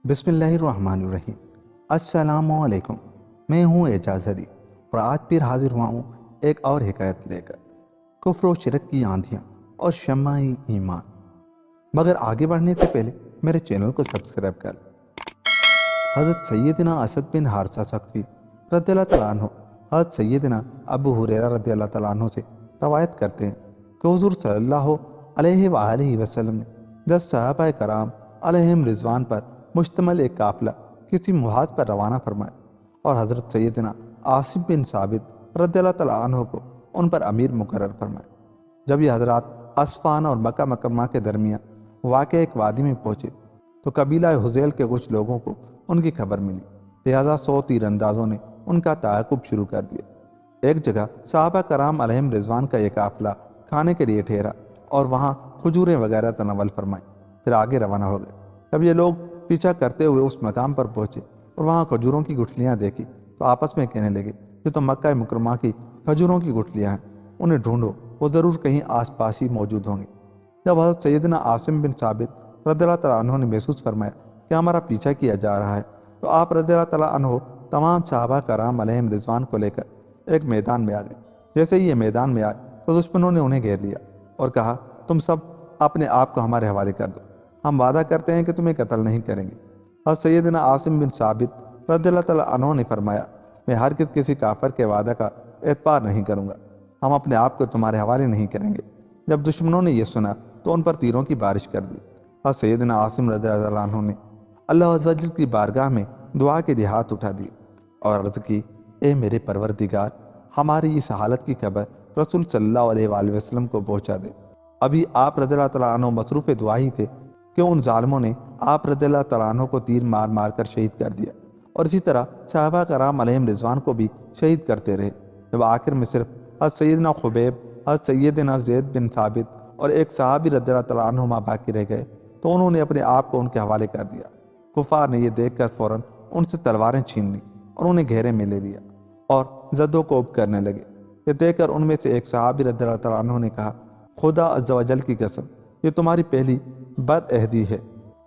بسم اللہ الرحمن الرحیم۔ السلام علیکم، میں ہوں اعجاز علی اور آج پھر حاضر ہوا ہوں ایک اور حکایت لے کر، کفر و شرک کی آندھیاں اور شمع ایمان۔ مگر آگے بڑھنے سے پہلے میرے چینل کو سبسکرائب کر حضرت سیدنا اسد بن حارثہ ثقفی رضی اللہ تعالیٰ عنہ حضرت سیدنا ابو ہریرہ رضی اللہ تعالیٰ عنہ سے روایت کرتے ہیں کہ حضور صلی اللہ علیہ وآلہ وسلم نے 10 صحابہ کرام علیہم رضوان پر مشتمل ایک قافلہ کسی محاذ پر روانہ فرمایا اور حضرت سیدنا عاصم بن ثابت رضی اللہ تعالیٰ عنہ کو ان پر امیر مقرر فرمایا۔ جب یہ حضرات اصفہان اور مکہ مکرمہ کے درمیان واقع ایک وادی میں پہنچے تو قبیلہ حذیل کے کچھ لوگوں کو ان کی خبر ملی، لہذا 100 تیر اندازوں نے ان کا تعاقب شروع کر دیا۔ ایک جگہ صحابہ کرام علیہم رضوان کا یہ قافلہ کھانے کے لیے ٹھہرا اور وہاں کھجوریں وغیرہ تناول فرمائی، پھر آگے روانہ ہو گئے۔ جب یہ لوگ پیچھا کرتے ہوئے اس مقام پر پہنچے اور وہاں کھجوروں کی گٹھلیاں دیکھی تو آپس میں کہنے لگے، یہ تو مکہ مکرمہ کی کھجوروں کی گٹھلیاں ہیں، انہیں ڈھونڈو، وہ ضرور کہیں آس پاس ہی موجود ہوں گے۔ جب حضرت سیدنا عاصم بن ثابت رضی اللہ تعالیٰ عنہ نے محسوس فرمایا کہ ہمارا پیچھا کیا جا رہا ہے تو آپ رضی اللہ تعالیٰ عنہ تمام صحابہ کرام علیہم رضوان کو لے کر ایک میدان میں آ گئے۔ جیسے ہی یہ میدان میں آئے تو دشمنوں نے انہیں گھیر لیا اور کہا، تم سب اپنے آپ کو ہمارے حوالے کر دو، ہم وعدہ کرتے ہیں کہ تمہیں قتل نہیں کریں گے۔ حضرت سیدنا عاصم بن ثابت رضی اللہ تعالیٰ عنہ نے فرمایا، میں ہرگز کسی کافر کے وعدہ کا اعتبار نہیں کروں گا، ہم اپنے آپ کو تمہارے حوالے نہیں کریں گے۔ جب دشمنوں نے یہ سنا تو ان پر تیروں کی بارش کر دی۔ حضرت سیدنا عاصم رضی اللہ عنہ نے اللہ عز و جل کی بارگاہ میں دعا کے لیے ہاتھ اٹھا دیے اور عرض کی، اے میرے پروردگار، ہماری اس حالت کی خبر رسول صلی اللہ علیہ وآلہ وسلم کو پہنچا دے۔ ابھی آپ رضی اللہ تعالیٰ عنہ مصروف دعا ہی تھے کہ ان ظالموں نے آپ رضی اللہ تعالیٰ عنہ کو تیر مار مار کر شہید کر دیا اور اسی طرح صحابہ کرام علیہم رضوان کو بھی شہید کرتے رہے۔ جب آخر میں صرف حضرت سیدنا خبیب، حضرت سیدنا زید بن ثابت اور ایک صحابی رضی اللہ تعالیٰ عنہما باقی رہ گئے تو انہوں نے اپنے آپ کو ان کے حوالے کر دیا۔ کفار نے یہ دیکھ کر فوراً ان سے تلواریں چھین لیں اور انہیں گھیرے میں لے لیا اور زد و کوب کرنے لگے۔ یہ دیکھ کر ان میں سے ایک صحابی رضی اللہ تعالیٰ عنہ نے کہا، خدا عز و جل کی قسم، یہ تمہاری پہلی بد عہدی ہے،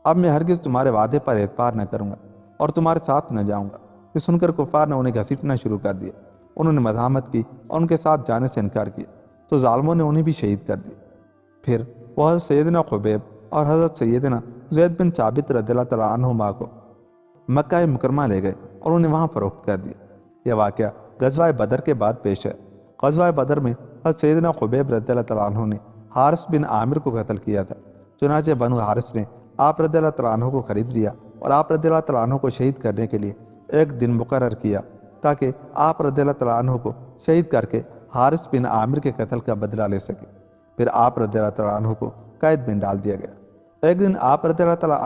اب میں ہرگز تمہارے وعدے پر اعتبار نہ کروں گا اور تمہارے ساتھ نہ جاؤں گا۔ یہ سن کر کفار نے انہیں گھسیٹنا شروع کر دیا، انہوں نے مزاحمت کی اور ان کے ساتھ جانے سے انکار کیا تو ظالموں نے انہیں بھی شہید کر دیا۔ پھر وہ حضرت سیدنا خبیب اور حضرت سیدنا زید بن ثابت رضی اللہ تعالیٰ عنہما کو مکہ مکرمہ لے گئے اور انہیں وہاں فروخت کر دیا۔ یہ واقعہ غزوہ بدر کے بعد پیش ہے۔ غزوہ بدر میں حضرت سیدنا خبیب رضی اللہ تعالیٰ عنہ نے حارث بن عامر کو قتل کیا تھا، چنانچہ بنو حارث نے آپ رضی اللہ تعالیٰ عنہ کو خرید لیا اور آپ رضی اللہ تعالیٰ عنہ کو شہید کرنے کے لیے ایک دن مقرر کیا تاکہ آپ رضی اللہ تعالیٰ عنہ کو شہید کر کے حارث بن عامر کے قتل کا بدلہ لے سکے۔ پھر آپ رضی اللہ تعالیٰ عنہ کو قید میں ڈال دیا گیا۔ ایک دن آپ رضی اللہ تعالیٰ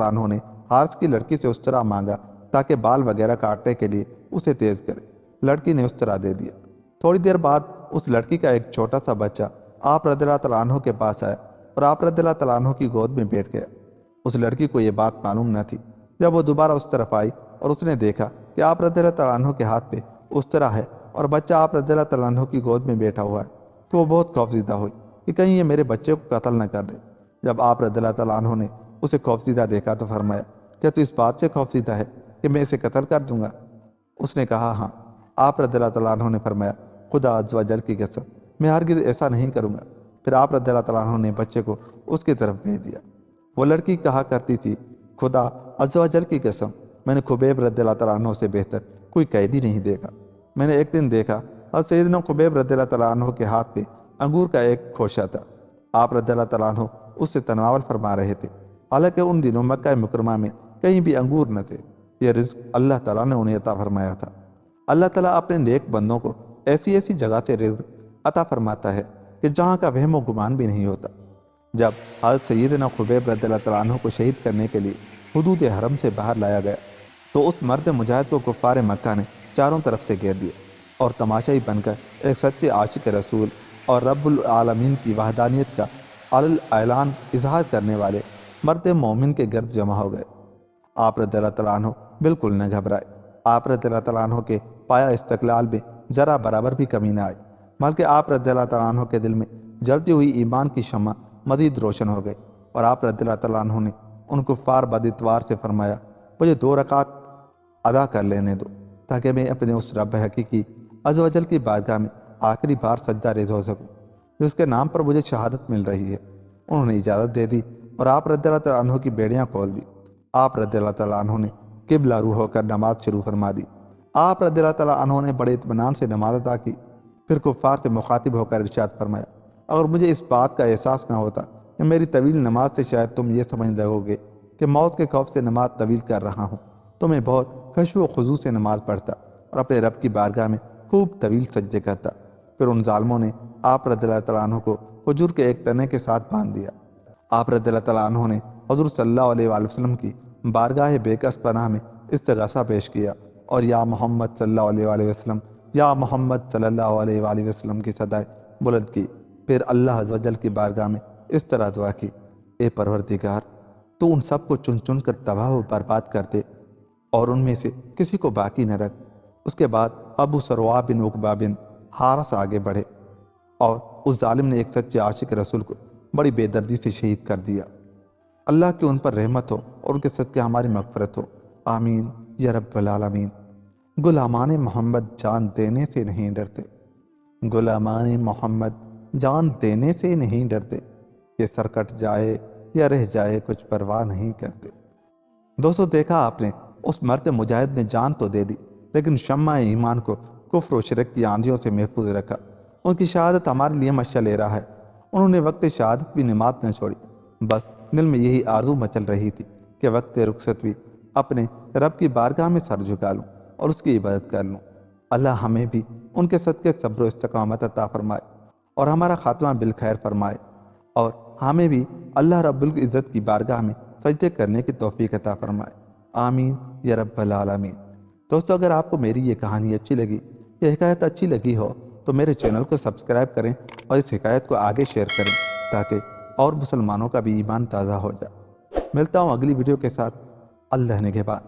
عنہ نے حارث کی لڑکی سے استرا مانگا تاکہ بال وغیرہ کاٹنے کے لیے اسے تیز کرے۔ لڑکی نے استرا دے دیا۔ تھوڑی دیر بعد اس لڑکی کا ایک چھوٹا سا بچہ آپ رضی اللہ تعالیٰ عنہ کے پاس آیا اور آپ رضی اللہ تعالیٰ عنہ کی گود میں بیٹھ گیا۔ اس لڑکی کو یہ بات معلوم نہ تھی۔ جب وہ دوبارہ اس طرف آئی اور اس نے دیکھا کہ آپ رضی اللہ تعالیٰ عنہ کے ہاتھ پہ استرا ہے اور بچہ آپ رضی اللہ تعالیٰ عنہ کی گود میں بیٹھا ہوا ہے تو وہ بہت خوفزدہ ہوئی کہ کہیں یہ میرے بچے کو قتل نہ کر دے۔ جب آپ رضی اللہ تعالیٰ عنہ نے اسے خوفزدہ دیکھا تو فرمایا، کیا تو اس بات سے خوفزدہ ہے کہ میں اسے قتل کر دوں گا؟ اس نے کہا، ہاں۔ آپ رضی اللہ تعالیٰ عنہ نے فرمایا، خدا عز و جل کی قسم، میں ہرگز ایسا نہیں کروں گا۔ پھر آپ رضی اللہ تعالیٰ عنہ نے بچے کو اس کی طرف بھیج دیا۔ وہ لڑکی کہا کرتی تھی، خدا عز و جل کی قسم، میں نے خبیب رضی اللہ تعالیٰ عنہ سے بہتر کوئی قیدی نہیں دیکھا۔ میں نے ایک دن دیکھا حضرت سیدنا خبیب رضی اللہ تعالیٰ عنہ کے ہاتھ پہ انگور کا ایک خوشہ تھا۔ آپ رضی اللہ تعالیٰ عنہ اس سے تناول فرما رہے تھے، حالانکہ ان دنوں مکہ مکرمہ میں کہیں بھی انگور نہ تھے۔ یہ رزق اللہ تعالیٰ نے انہیں عطا فرمایا تھا۔ اللہ تعالیٰ اپنے نیک بندوں کو ایسی ایسی جگہ سے رزق عطا فرماتا ہے کہ جہاں کا وہم و گمان بھی نہیں ہوتا۔ جب حضرت سیدنا خبیب رضی اللہ تعالیٰ عنہ کو شہید کرنے کے لیے حدود حرم سے باہر لایا گیا تو اس مرد مجاہد کو کفار مکہ نے چاروں طرف سے گھیر دیا اور تماشائی بن کر ایک سچے عاشق رسول اور رب العالمین کی وحدانیت کا علی اعلان اظہار کرنے والے مرد مومن کے گرد جمع ہو گئے۔ آپ رضی اللہ تعالیٰ عنہ بالکل نہ گھبرائے۔ آپ رضی اللہ تعالیٰ عنہ کے پایا استقلال میں ذرا برابر بھی کمی نہ آئی، بلکہ آپ رضی اللہ تعالیٰ عنہ کے دل میں جلتی ہوئی ایمان کی شمع مزید روشن ہو گئی اور آپ رضی اللہ تعالیٰ عنہ نے ان کفار بداتوار سے فرمایا مجھے 2 رکعت ادا کر لینے دو تاکہ میں اپنے اس رب حقیقی عز و جل کی بارگاہ میں آخری بار سجدہ ریز ہو سکوں جس کے نام پر مجھے شہادت مل رہی ہے۔ انہوں نے اجازت دے دی اور آپ رضی اللہ تعالیٰ عنہ کی بیڑیاں کھول دی۔ آپ رضی اللہ تعالیٰ عنہ نے قبلہ رو ہو کر نماز شروع فرما دی۔ آپ رضی اللہ تعالیٰ عنہ نے بڑے اطمینان سے نماز ادا کی، پھر کفار سے مخاطب ہو کر ارشاد فرمایا اگر مجھے اس بات کا احساس نہ ہوتا کہ میری طویل نماز سے شاید تم یہ سمجھ لگو گے کہ موت کے خوف سے نماز طویل کر رہا ہوں تو میں بہت خشوع و خضوع سے نماز پڑھتا اور اپنے رب کی بارگاہ میں خوب طویل سجدے کرتا۔ پھر ان ظالموں نے آپ رضی اللہ تعالیٰ عنہ کو کھجور کے ایک تنے کے ساتھ باندھ دیا۔ آپ رضی اللہ تعالیٰ عنہ نے حضور صلی اللہ علیہ وآلہ وسلم کی بارگاہ بے کس پناہ میں استغاثہ پیش کیا اور یا محمد صلی اللہ علیہ وآلہ وسلم، یا محمد صلی اللہ علیہ وآلہ وسلم کی صدائیں بلند کی۔ پھر اللہ عز و جل کی بارگاہ میں اس طرح دعا کی اے پروردگار تو ان سب کو چن چن کر تباہ و برباد کر دے اور ان میں سے کسی کو باقی نہ رکھ۔ اس کے بعد ابو سروا بن عقبہ بن حارث آگے بڑھے اور اس ظالم نے ایک سچے عاشق رسول کو بڑی بے دردی سے شہید کر دیا۔ اللہ کی ان پر رحمت ہو اور ان کے صدقے ہماری مغفرت ہو، آمین یا رب العالمین۔ غلامان محمد جان دینے سے نہیں ڈرتے، غلامان محمد جان دینے سے نہیں ڈرتے، یہ سر کٹ جائے یا رہ جائے کچھ پرواہ نہیں کرتے۔ دوستو دیکھا آپ نے، اس مرد مجاہد نے جان تو دے دی لیکن شمع ایمان کو کفر و شرک کی آندھیوں سے محفوظ رکھا۔ ان کی شہادت ہمارے لیے مشعل راہ ہے۔ انہوں نے وقت شہادت بھی نماز نہ چھوڑی، بس دل میں یہی آرزو مچل رہی تھی کہ وقت رخصت بھی اپنے رب کی بارگاہ میں سر جھکا لوں اور اس کی عبادت کر لوں۔ اللہ ہمیں بھی ان کے صدقے صبر و استقامت عطا فرمائے اور ہمارا خاتمہ بالخیر فرمائے، اور ہمیں بھی اللہ رب العزت کی بارگاہ میں سجدے کرنے کی توفیق عطا فرمائے، آمین یا رب العالمین۔ دوستو اگر آپ کو میری یہ کہانی اچھی لگی، یہ حکایت اچھی لگی ہو تو میرے چینل کو سبسکرائب کریں اور اس حکایت کو آگے شیئر کریں تاکہ اور مسلمانوں کا بھی ایمان تازہ ہو جائے۔ ملتا ہوں اگلی ویڈیو کے ساتھ، اللہ نگہبان۔